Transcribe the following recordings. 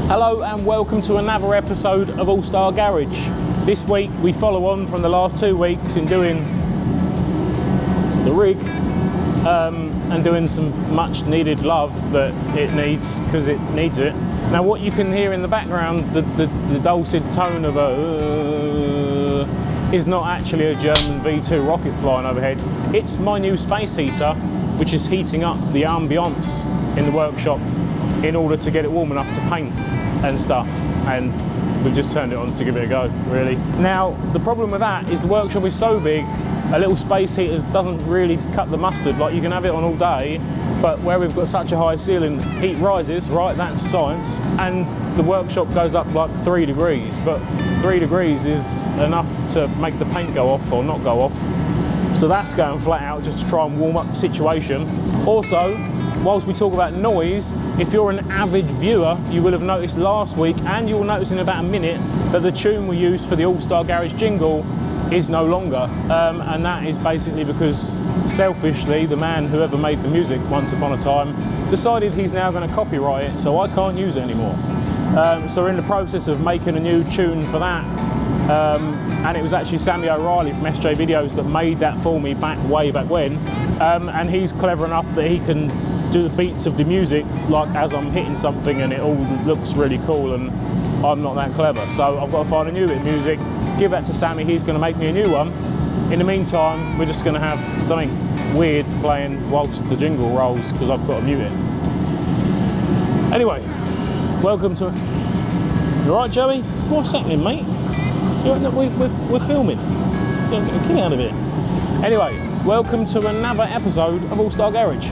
Hello and welcome to another episode of Allstar Garage. This week we follow on from the last 2 weeks in doing the rig and doing some much needed love that it needs, because it needs it. Now what you can hear in the background, the dulcet tone of is not actually a German V2 rocket flying overhead. It's my new space heater, which is heating up the ambience in the workshop in order to get it warm enough to paint and stuff, and we've just turned it on to give it a go, really. Now the problem with that is the workshop is so big, a little space heater doesn't really cut the mustard. Like, you can have it on all day, but where we've got such a high ceiling, heat rises, right? That's science, and the workshop goes up like 3 degrees, but 3 degrees is enough to make the paint go off or not go off. So that's going flat out just to try and warm up the situation. Also, whilst we talk about noise, if you're an avid viewer, you will have noticed last week, and you'll notice in about a minute, that the tune we used for the Allstar Garage jingle is no longer. And that is basically because, selfishly, the man, whoever made the music once upon a time, decided he's now going to copyright it, so I can't use it anymore. So we're in the process of making a new tune for that. And it was actually Sammy O'Reilly from SJ Videos that made that for me way back when. And he's clever enough that he can do the beats of the music like as I'm hitting something, and it all looks really cool, and I'm not that clever. So I've got to find a new bit of music, give that to Sammy, he's going to make me a new one. In the meantime, we're just going to have something weird playing whilst the jingle rolls, because I've got to mute it. Anyway, welcome to... You alright, Joey? What's happening, mate? We're filming. Get out of here. Anyway, welcome to another episode of Allstar Garage.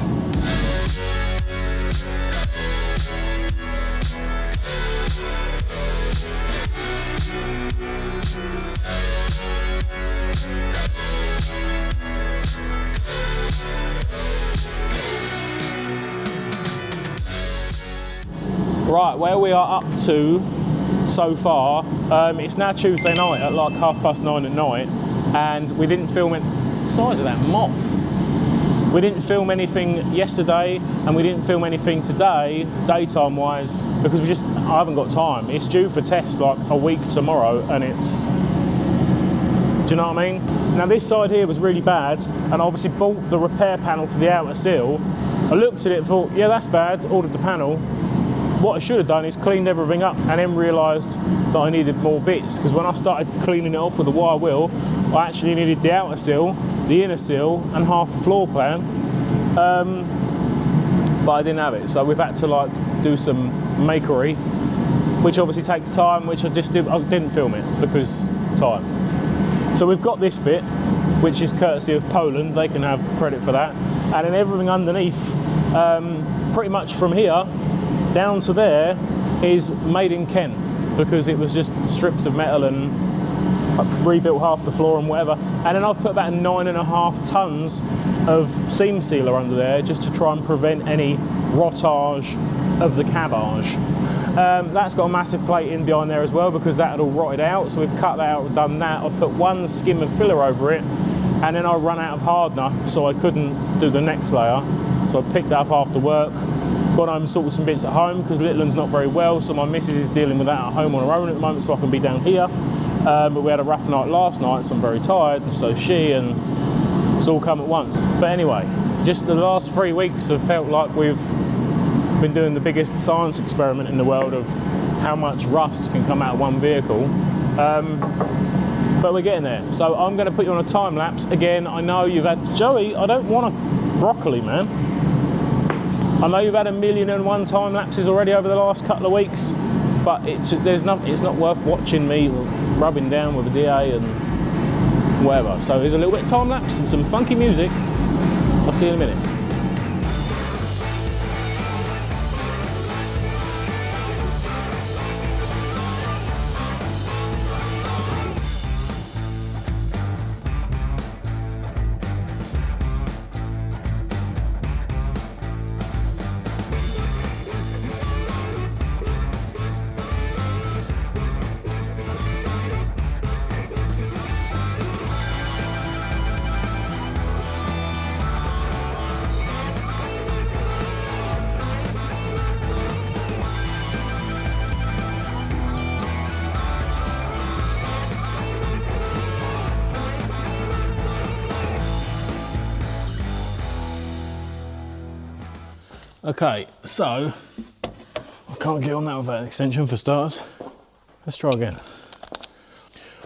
Right, where we are up to so far, it's now Tuesday night at like 9:30 at night, and we didn't film it. The size of that moth. We didn't film anything yesterday, and we didn't film anything today, daytime wise, because I haven't got time. It's due for test like a week tomorrow, and it's... Do you know what I mean? Now this side here was really bad, and I obviously bought the repair panel for the outer seal. I looked at it and thought, yeah, that's bad, ordered the panel. What I should have done is cleaned everything up, and then realised that I needed more bits, because when I started cleaning it off with a wire wheel, I actually needed the outer seal, the inner seal, and half the floor plan, but I didn't have it, so we've had to like do some makery, which obviously takes time, which I didn't film it because time. So we've got this bit, which is courtesy of Poland, they can have credit for that, and then everything underneath, pretty much from here down to there, is made in Kent, because it was just strips of metal, and I rebuilt half the floor and whatever. And then I've put about 9.5 tons of seam sealer under there, just to try and prevent any rottage of the cabbage. That's got a massive plate in behind there as well, because that had all rotted out, so we've cut that out, done that. I've put one skim of filler over it, and then I run out of hardener, so I couldn't do the next layer, so I picked that up after work. Got home and sorted some bits at home, because little one's not very well, so my missus is dealing with that at home on her own at the moment, so I can be down here. But we had a rough night last night, so I'm very tired, and so she, and it's all come at once. But anyway, just the last 3 weeks have felt like we've been doing the biggest science experiment in the world of how much rust can come out of one vehicle. But we're getting there. So I'm going to put you on a time lapse. Again, I know you've had... Joey, I don't want a broccoli, man. I know you've had 1,000,001 time lapses already over the last couple of weeks, but it's not worth watching me rubbing down with a DA and whatever. So here's a little bit of time lapse and some funky music. I'll see you in a minute. Okay, so I can't get on that without an extension for starters. Let's try again.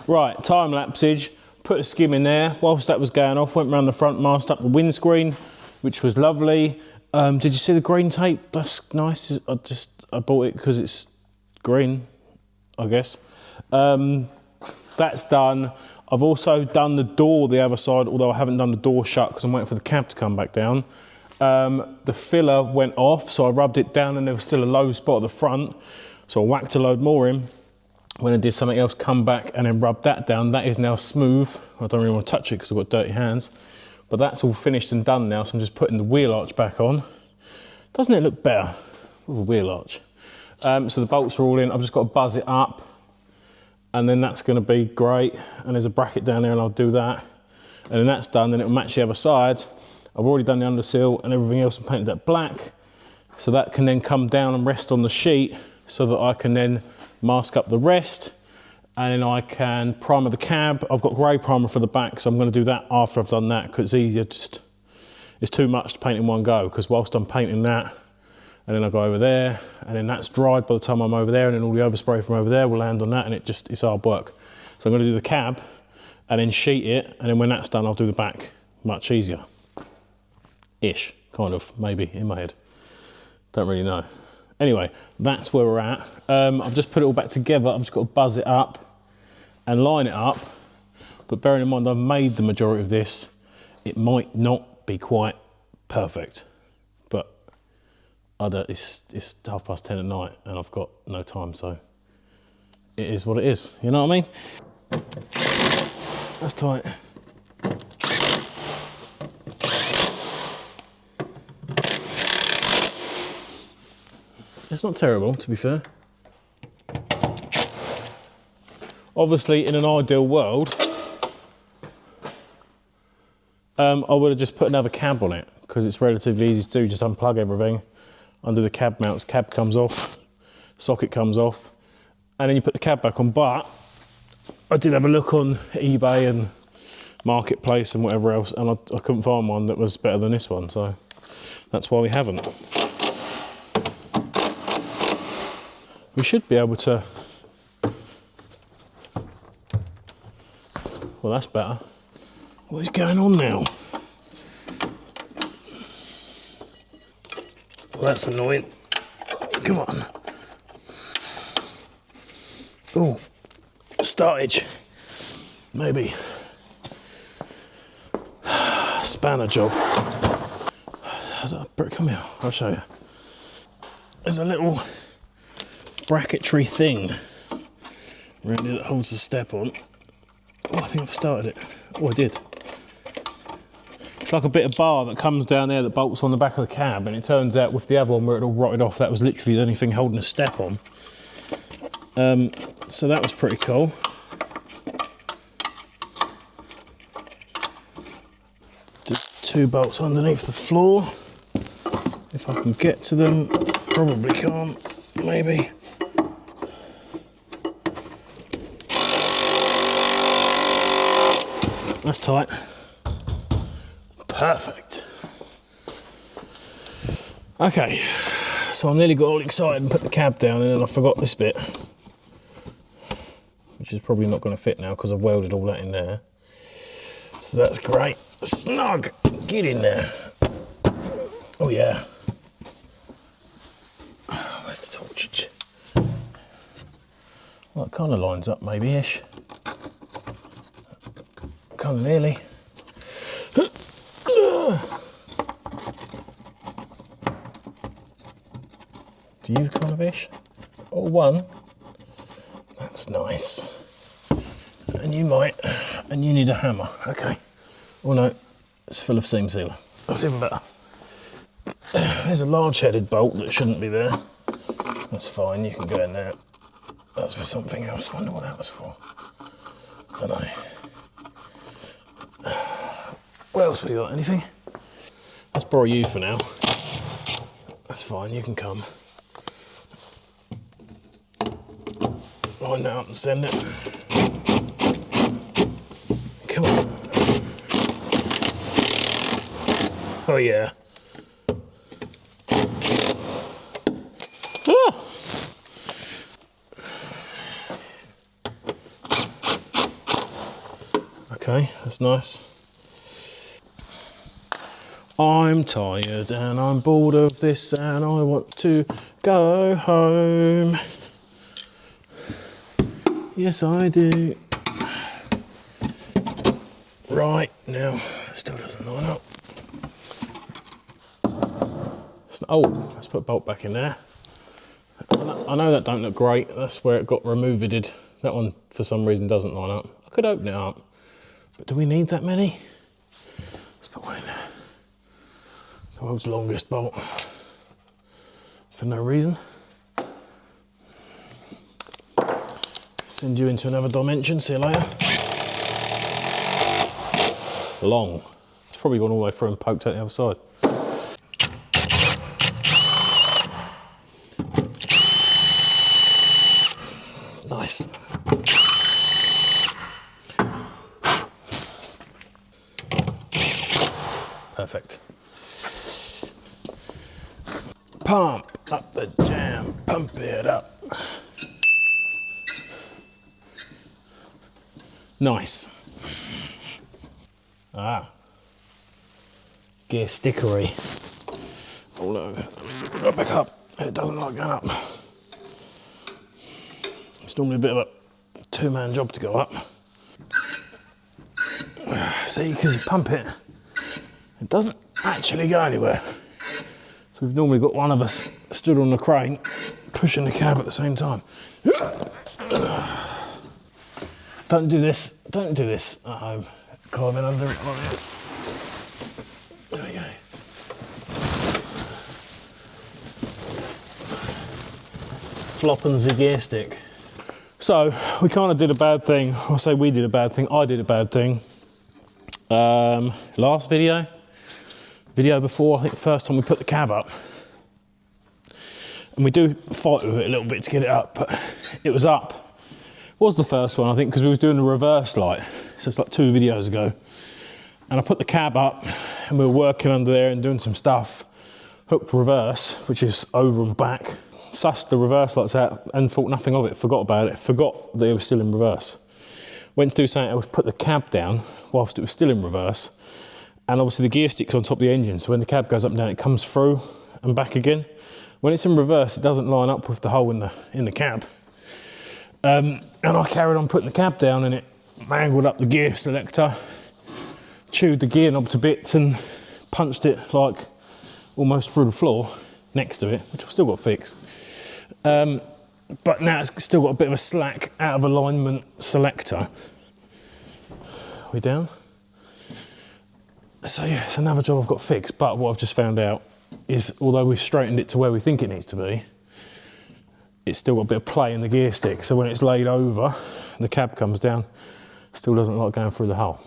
Right, time lapsage, put a skim in there. Whilst that was going off, went around the front, masked up the windscreen, which was lovely. Did you see the green tape? That's nice. I bought it because it's green, I guess. That's done. I've also done the door the other side, although I haven't done the door shut because I'm waiting for the cab to come back down. The filler went off, so I rubbed it down and there was still a low spot at the front. So I whacked a load more in. When I did something else, come back and then rub that down. That is now smooth. I don't really want to touch it because I've got dirty hands. But that's all finished and done now, so I'm just putting the wheel arch back on. Doesn't it look better with a wheel arch? So the bolts are all in. I've just got to buzz it up. And then that's going to be great. And there's a bracket down there and I'll do that. And then that's done, then it'll match the other side. I've already done the undersill and everything else and painted that black. So that can then come down and rest on the sheet so that I can then mask up the rest. And then I can primer the cab. I've got grey primer for the back, so I'm going to do that after I've done that because it's easier. It's too much to paint in one go because whilst I'm painting that, and then I go over there, and then that's dried by the time I'm over there, and then all the overspray from over there will land on that, and it's hard work. So I'm going to do the cab, and then sheet it, and then when that's done, I'll do the back. Much easier. Ish, kind of, maybe, in my head. Don't really know. Anyway, that's where we're at. I've just put it all back together. I've just got to buzz it up and line it up. But bearing in mind I've made the majority of this, it might not be quite perfect. But it's 10:30 at night and I've got no time, so it is what it is. You know what I mean? That's tight. It's not terrible, to be fair. Obviously, in an ideal world, I would have just put another cab on it because it's relatively easy to do. Just unplug everything, undo the cab mounts, cab comes off, socket comes off, and then you put the cab back on. But I did have a look on eBay and Marketplace and whatever else, and I couldn't find one that was better than this one, so that's why we haven't. We should be able to, well, that's better. What is going on now? Well, that's annoying. Come on. Oh, startage. Maybe. Spanner job. Come here, I'll show you. There's a little bracketry thing really that holds the step on. Oh, I think I've started it. Oh, I did. It's like a bit of bar that comes down there that bolts on the back of the cab, and it turns out with the other one where it all rotted off, that was literally the only thing holding a step on. So that was pretty cool. Just 2 bolts underneath the floor. If I can get to them, probably can't, maybe. That's tight. Perfect. Okay, so I nearly got all excited and put the cab down, and then I forgot this bit, which is probably not going to fit now because I've welded all that in there. So that's great. Snug. Get in there. Oh yeah. Where's the torch? Well, it kind of lines up, maybe-ish. Kind of nearly. Do you kind of ish? Or one? That's nice. And you might, and you need a hammer. Okay. Oh no, it's full of seam sealer. That's even better. There's a large-headed bolt that shouldn't be there. That's fine, you can go in there. That's for something else. I wonder what that was for. I don't know. What else we got? Anything? Let's borrow you for now. That's fine, you can come. Line that up and send it. Come on. Oh yeah. Ah! Okay, that's nice. I'm tired and I'm bored of this and I want to go home. Yes, I do. Right, now, that still doesn't line up. Oh, let's put a bolt back in there. I know that don't look great. That's where it got removed. That one, for some reason, doesn't line up. I could open it up, but do we need that many? Let's put one in there. The world's longest bolt. For no reason. Send you into another dimension, see you later. Long. It's probably gone all the way through and poked out the other side. Nice. Perfect. Pump up the jam, pump it up. Nice. Ah. Gear stickery. Oh no, go back up. It doesn't like going up. It's normally a bit of a two-man job to go up. See, because you pump it, it doesn't actually go anywhere. So we've normally got one of us stood on the crane, pushing the cab at the same time. Don't do this at home. Climbing under it like that. There we go. Flopping the gear stick. So we kind of did a bad thing. I say we did a bad thing. I did a bad thing. Last video before, I think the first time we put the cab up, and we do fight with it a little bit to get it up, but it was up. It was the first one, I think, because we was doing the reverse light. So it's like 2 videos ago. And I put the cab up and we were working under there and doing some stuff. Hooked reverse, which is over and back. Sussed the reverse lights out and thought nothing of it, forgot about it, forgot that it was still in reverse. Went to do something else, put the cab down whilst it was still in reverse. And obviously the gear stick's on top of the engine, so when the cab goes up and down, it comes through and back again. When it's in reverse, it doesn't line up with the hole in the cab. And I carried on putting the cab down and it mangled up the gear selector, chewed the gear knob to bits and punched it like almost through the floor next to it, which I've still got fixed. But now it's still got a bit of a slack out of alignment selector. We down? So yeah, it's another job I've got fixed, but what I've just found out is although we've straightened it to where we think it needs to be, it's still got a bit of play in the gear stick. So when it's laid over, the cab comes down, still doesn't like going through the hole.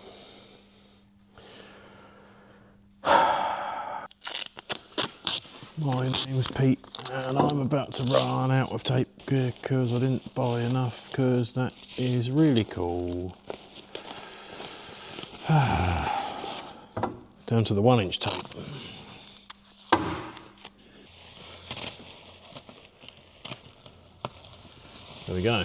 My name's Pete and I'm about to run out of tape because I didn't buy enough, because that is really cool. Down to the 1-inch tape. There we go.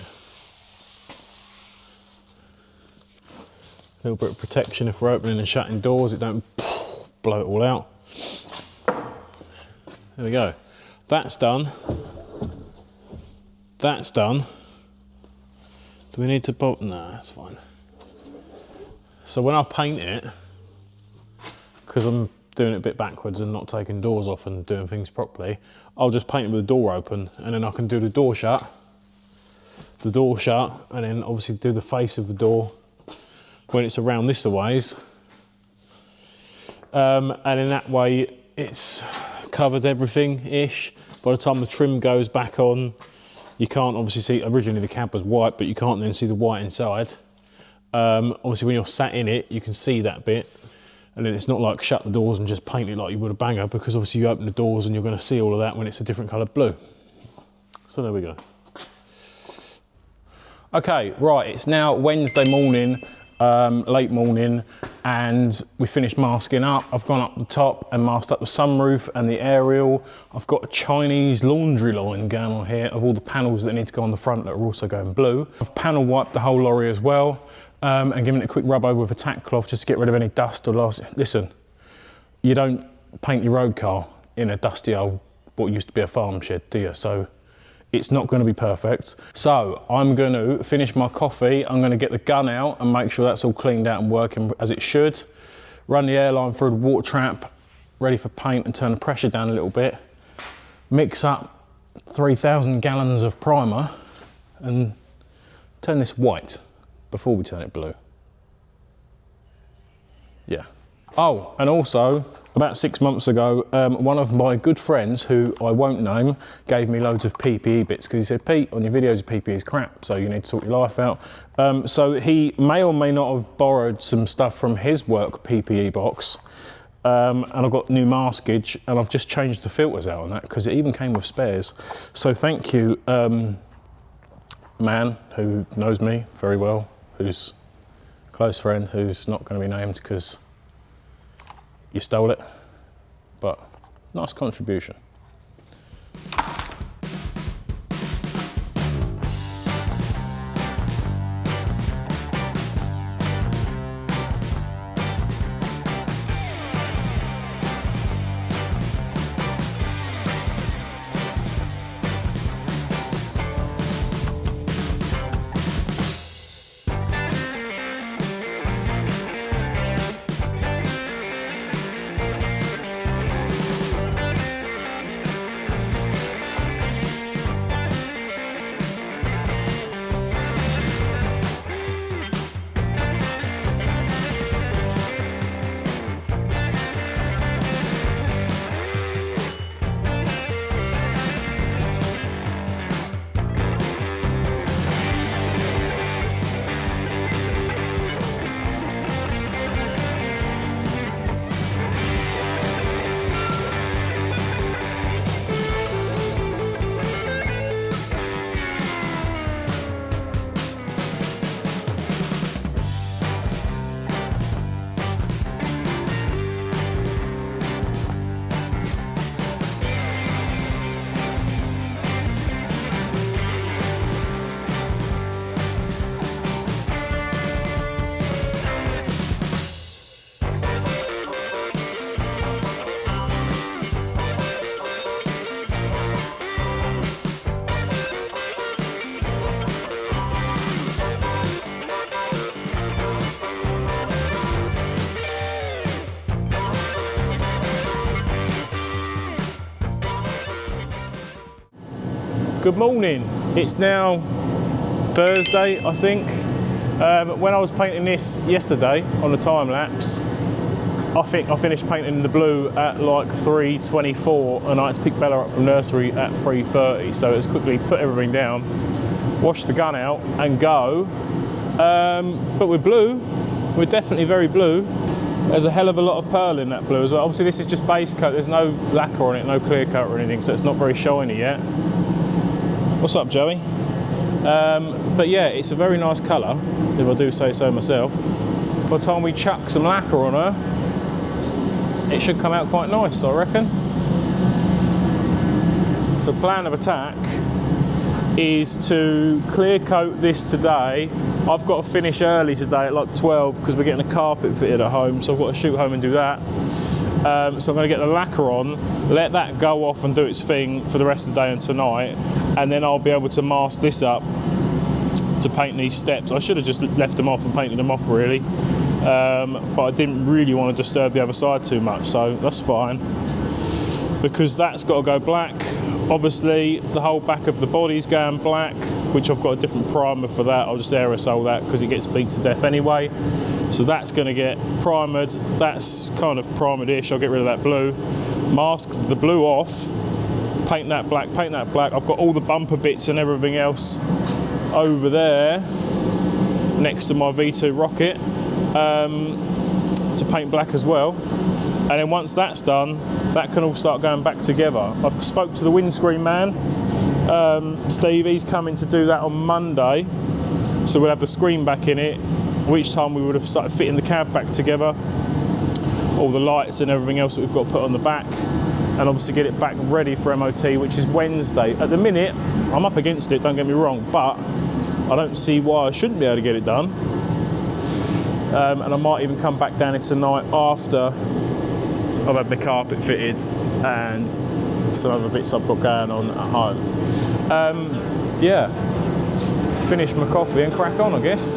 A little bit of protection if we're opening and shutting doors, it don't blow it all out. There we go. That's done. That's done. Do we need to bolt? No, that's fine. So when I paint it, because I'm doing it a bit backwards and not taking doors off and doing things properly, I'll just paint it with the door open and then I can do the door shut, and then obviously do the face of the door when it's around this a ways. And in that way it's covered everything-ish. By the time the trim goes back on, you can't obviously see, originally the cab was white, but you can't then see the white inside. Obviously when you're sat in it, you can see that bit. And then it's not like shut the doors and just paint it like you would a banger, because obviously you open the doors and you're going to see all of that when it's a different coloured blue. So there we go. Okay, right, it's now Wednesday morning, late morning, and we finished masking up. I've gone up the top and masked up the sunroof and the aerial. I've got a Chinese laundry line going on here of all the panels that need to go on the front that are also going blue. I've panel wiped the whole lorry as well, and given it a quick rub over with a tack cloth just to get rid of any dust or loss. Listen, you don't paint your road car in a dusty old, what used to be a farm shed, do you? So it's not going to be perfect. So I'm going to finish my coffee. I'm going to get the gun out and make sure that's all cleaned out and working as it should. Run the airline through the water trap, ready for paint, and turn the pressure down a little bit. Mix up 3,000 gallons of primer and turn this white before we turn it blue. Yeah. Oh, and also, about 6 months ago, one of my good friends, who I won't name, gave me loads of PPE bits because he said, Pete, on your videos, PPE is crap, so you need to sort your life out. So he may or may not have borrowed some stuff from his work PPE box, and I've got new maskage, and I've just changed the filters out on that because it even came with spares. So thank you, man who knows me very well, who's a close friend, who's not going to be named because you stole it, but nice contribution. Good morning. It's now Thursday, I think. When I was painting this yesterday on the time lapse, I think I finished painting the blue at like 3:24, and I had to pick Bella up from nursery at 3:30. So it's quickly put everything down, wash the gun out, and go. But we're blue. We're definitely very blue. There's a hell of a lot of pearl in that blue as well. Obviously, this is just base coat. There's no lacquer on it, no clear coat or anything, so it's not very shiny yet. What's up, Joey? But yeah, it's a very nice colour, if I do say so myself. By the time we chuck some lacquer on her, it should come out quite nice, I reckon. So plan of attack is to clear coat this today. I've got to finish early today at like 12 because we're getting a carpet fitted at home, so I've got to shoot home and do that. So I'm going to get the lacquer on, let that go off and do its thing for the rest of the day and tonight, and then I'll be able to mask this up to paint these steps. I should have just left them off and painted them off really, but I didn't really want to disturb the other side too much, so that's fine, because that's got to go black. Obviously the whole back of the body's going black, which I've got a different primer for that. I'll just aerosol that because it gets beat to death anyway. So that's going to get primered. That's kind of primered-ish. I'll get rid of that blue. Mask the blue off. Paint that black, paint that black. I've got all the bumper bits and everything else over there next to my V2 Rocket to paint black as well. And then once that's done, that can all start going back together. I've spoke to the windscreen man. Steve, he's coming to do that on Monday. So we'll have the screen back in it. each time we would have started fitting the cab back together, all the lights and everything else that we've got to put on the back, and obviously get it back ready for MOT, which is Wednesday. At the minute, I'm up against it, don't get me wrong, but I don't see why I shouldn't be able to get it done. And I might even come back down here tonight after I've had my carpet fitted and some other bits I've got going on at home. Yeah, finish my coffee and crack on, I guess.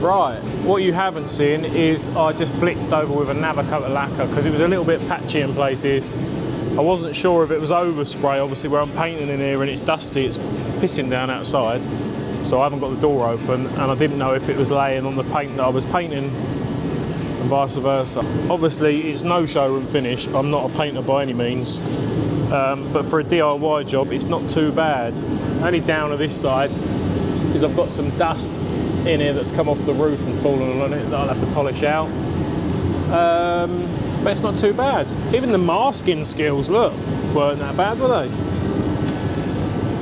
Right, what you haven't seen is I just blitzed over with a Navicoat lacquer because it was a little bit patchy in places. I wasn't sure if it was overspray, obviously where I'm painting in here and it's dusty, it's pissing down outside, so I haven't got the door open, and I didn't know if it was laying on the paint that I was painting and vice versa. Obviously it's no showroom finish, I'm not a painter by any means, but for a DIY job it's not too bad. Only down to this side is I've got some dust in here that's come off the roof and fallen on it that I'll have to polish out. But it's not too bad. Even the masking skills, look, weren't that bad, were they?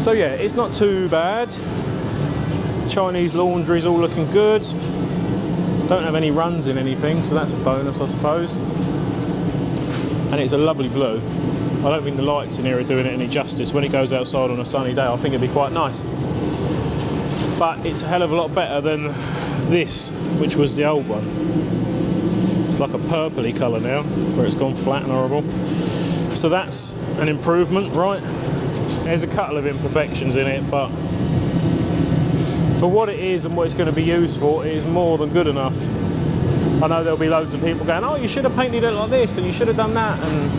So yeah, it's not too bad. Chinese laundry's all looking good. Don't have any runs in anything, so that's a bonus, I suppose. And it's a lovely blue. I don't think the lights in here are doing it any justice. When it goes outside on a sunny day, I think it'd be quite nice. But it's a hell of a lot better than this, which was the old one. It's like a purpley colour now, where it's gone flat and horrible. So that's an improvement, right? There's a couple of imperfections in it, but for what it is and what it's going to be used for, it is more than good enough. I know there'll be loads of people going, oh, you should have painted it like this, and you should have done that, and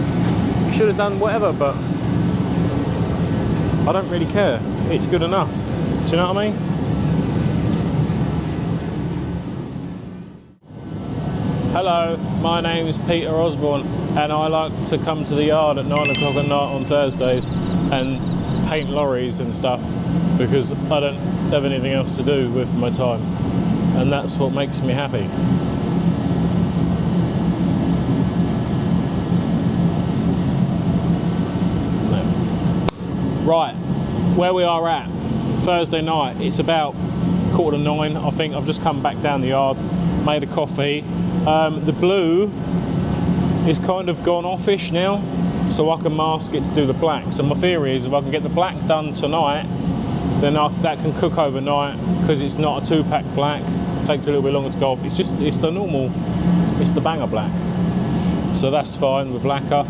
you should have done whatever, but I don't really care. It's good enough. Do you know what I mean? Hello, my name is Peter Osborne, and I like to come to the yard at 9 o'clock at night on Thursdays and paint lorries and stuff because I don't have anything else to do with my time, and that's what makes me happy. Right, where we are at, Thursday night, it's about 9:15, I think. I've just come back down the yard, made a coffee. The blue is kind of gone offish now, so I can mask it to do the black. So my theory is if I can get the black done tonight, then that can cook overnight because it's not a 2-pack black. It takes a little bit longer to go off. It's the normal, it's the banger black. So that's fine with lacquer,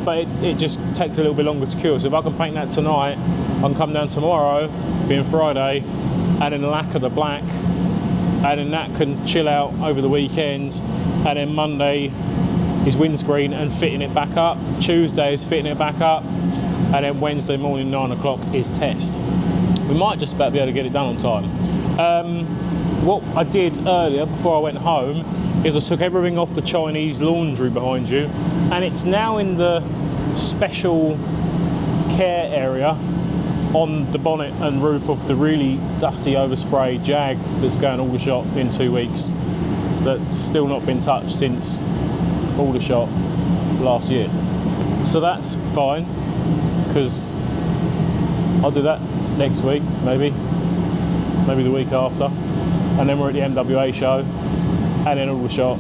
but it just takes a little bit longer to cure. So if I can paint that tonight, I can come down tomorrow, being Friday, and then lacquer the black, and then that can chill out over the weekend, and then Monday is windscreen and fitting it back up, Tuesday is fitting it back up, and then Wednesday morning 9 o'clock is test. We might just about be able to get it done on time. What I did earlier before I went home is I took everything off the Chinese laundry behind you, and it's now in the special care area on the bonnet and roof of the really dusty overspray Jag that's going Aldershot in 2 weeks, that's still not been touched since Aldershot last year. So that's fine, because I'll do that next week, maybe the week after, and then we're at the MWA show, and then Aldershot.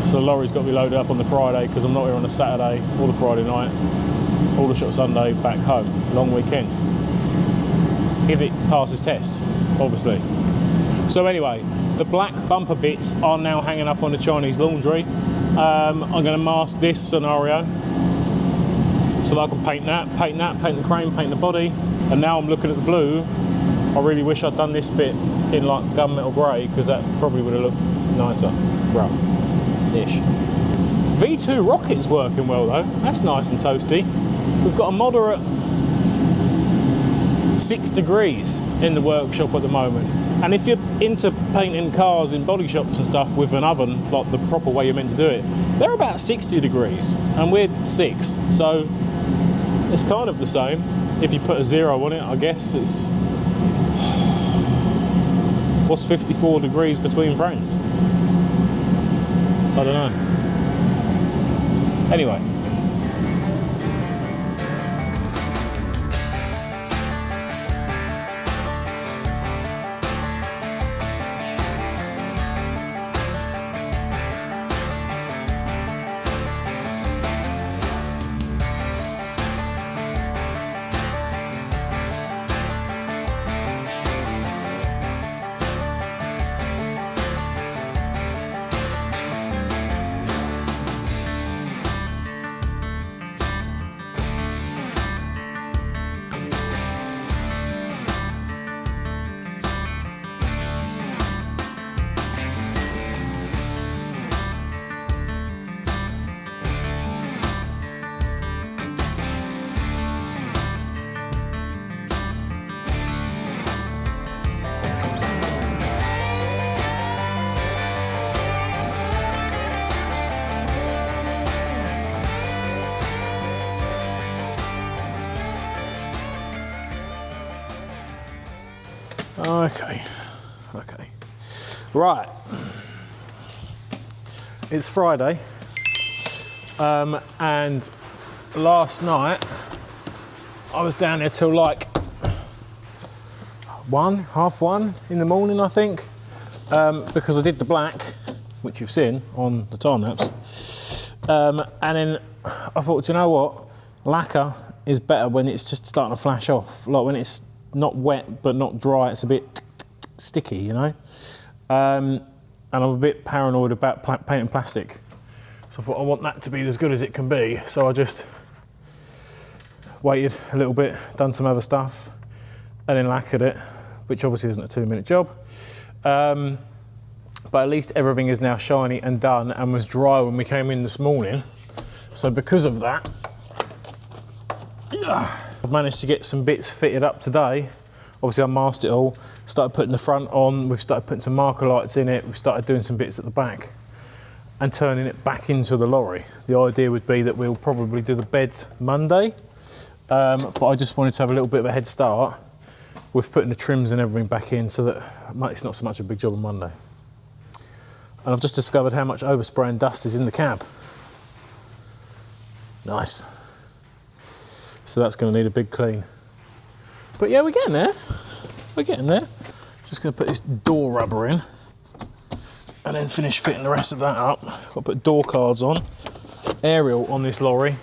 So the lorry's got to be loaded up on the Friday because I'm not here on the Saturday or the Friday night. Aldershot Sunday, back home, long weekend. If it passes test, obviously. So anyway, the black bumper bits are now hanging up on the Chinese laundry. I'm going to mask this scenario so that I can paint the crane, paint the body, and now I'm looking at the blue I really wish I'd done this bit in like gunmetal grey, because that probably would have looked nicer. Ish. V2 rocket's working well though. That's nice and toasty. We've got a moderate 6 degrees in the workshop at the moment. And if you're into painting cars in body shops and stuff with an oven, like the proper way you're meant to do it, they're about 60 degrees and we're 6. So it's kind of the same. If you put a 0 on it, I guess it's... What's 54 degrees between frames? I don't know. Anyway. Okay. Right. It's Friday, and last night I was down there till like 1:30 in the morning, I think, because I did the black, which you've seen on the time lapse, and then I thought, you know what, lacquer is better when it's just starting to flash off, like when it's not wet but not dry, it's a bit sticky, you know. And I'm a bit paranoid about painting plastic, so I thought I want that to be as good as it can be. So I just waited a little bit, done some other stuff, and then lacquered it, which obviously isn't a 2-minute job. But at least everything is now shiny and done, and was dry when we came in this morning. So because of that, I've managed to get some bits fitted up today. Obviously I masked it all, started putting the front on, we've started putting some marker lights in it, we've started doing some bits at the back and turning it back into the lorry. The idea would be that we'll probably do the bed Monday, but I just wanted to have a little bit of a head start with putting the trims and everything back in, so that it's not so much a big job on Monday. And I've just discovered how much overspray and dust is in the cab. Nice. So that's going to need a big clean. But yeah, we're getting there. We're getting there. Just going to put this door rubber in and then finish fitting the rest of that up. Got to put door cards on. Aerial on this lorry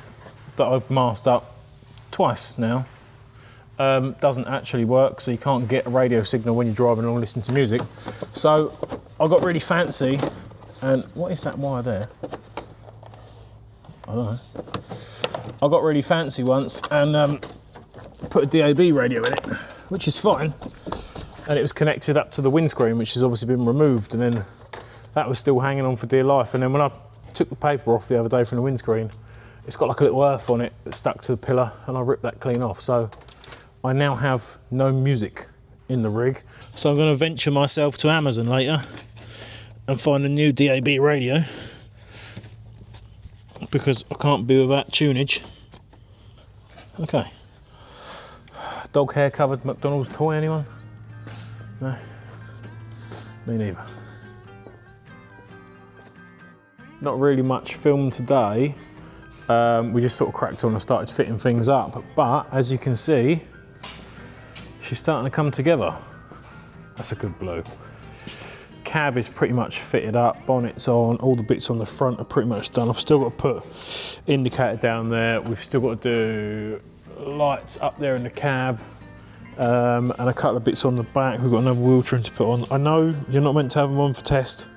that I've masked up twice now. Doesn't actually work, so you can't get a radio signal when you're driving or listening to music. So I got really fancy, and what is that wire there? I don't know. I got really fancy once and put a DAB radio in it, which is fine, and it was connected up to the windscreen, which has obviously been removed, and then that was still hanging on for dear life. And then when I took the paper off the other day from the windscreen, it's got like a little earth on it that stuck to the pillar, and I ripped that clean off. So I now have no music in the rig. So I'm going to venture myself to Amazon later and find a new DAB radio, because I can't be without tunage. Okay. Dog hair covered McDonald's toy, anyone? No? Me neither. Not really much film today. We just sort of cracked on and started fitting things up. But as you can see, she's starting to come together. That's a good blue. Cab is pretty much fitted up, bonnet's on, all the bits on the front are pretty much done. I've still got to put indicator down there. We've still got to do lights up there in the cab, and a couple of bits on the back. We've got another wheel trim to put on. I know you're not meant to have them on for test,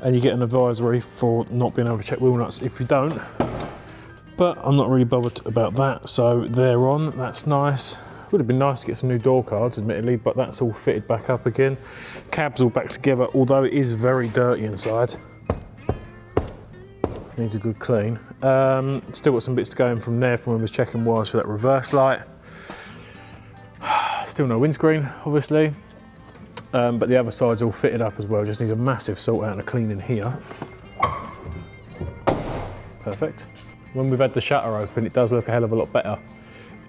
and you get an advisory for not being able to check wheel nuts if you don't, but I'm not really bothered about that. So they're on, that's nice. Would have been nice to get some new door cards, admittedly, but that's all fitted back up again. Cab's all back together, although it is very dirty inside. Needs a good clean. Still got some bits to go in from there from when we was checking wires for that reverse light. Still no windscreen, obviously. But the other side's all fitted up as well. Just needs a massive sort out and a clean in here. Perfect. When we've had the shutter open, it does look a hell of a lot better.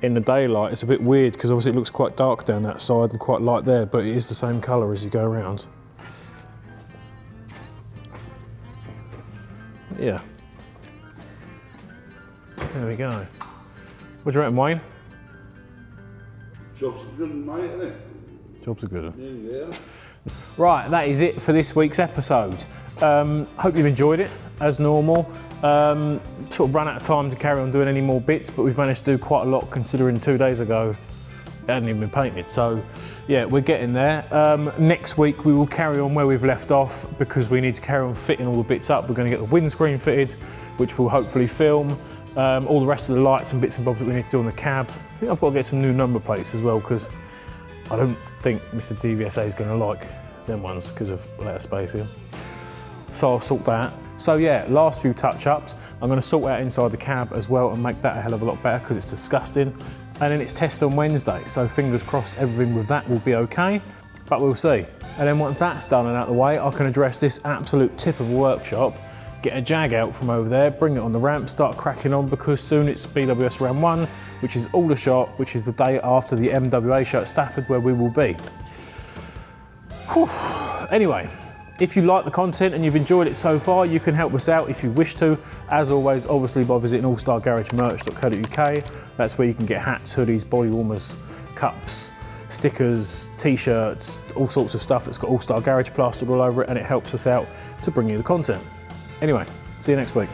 In the daylight, it's a bit weird because obviously it looks quite dark down that side and quite light there, but it is the same colour as you go around. Yeah. There we go. What do you reckon, Wayne? Jobs are good, mate, isn't it? Jobs are good. Yeah. Right, that is it for this week's episode. Hope you've enjoyed it, as normal. Sort of run out of time to carry on doing any more bits, but we've managed to do quite a lot considering 2 days ago it hadn't even been painted. So yeah, we're getting there. Next week we will carry on where we've left off because we need to carry on fitting all the bits up. We're going to get the windscreen fitted, which we'll hopefully film. All the rest of the lights and bits and bobs that we need to do on the cab. I think I've got to get some new number plates as well because I don't think Mr. DVSA is going to like them ones because of letter spacing. So I'll sort that. So yeah, last few touch-ups. I'm going to sort out inside the cab as well and make that a hell of a lot better because it's disgusting. And then it's test on Wednesday, so fingers crossed everything with that will be okay, but we'll see. And then once that's done and out of the way, I can address this absolute tip of a workshop, get a Jag out from over there, bring it on the ramp, start cracking on because soon it's BWS Round 1, which is Aldershot, which is the day after the MWA show at Stafford where we will be. Whew. Anyway, if you like the content and you've enjoyed it so far, you can help us out if you wish to. As always, obviously by visiting allstargaragemerch.co.uk. That's where you can get hats, hoodies, body warmers, cups, stickers, t-shirts, all sorts of stuff that's got Allstar Garage plastered all over it, and it helps us out to bring you the content. Anyway, see you next week.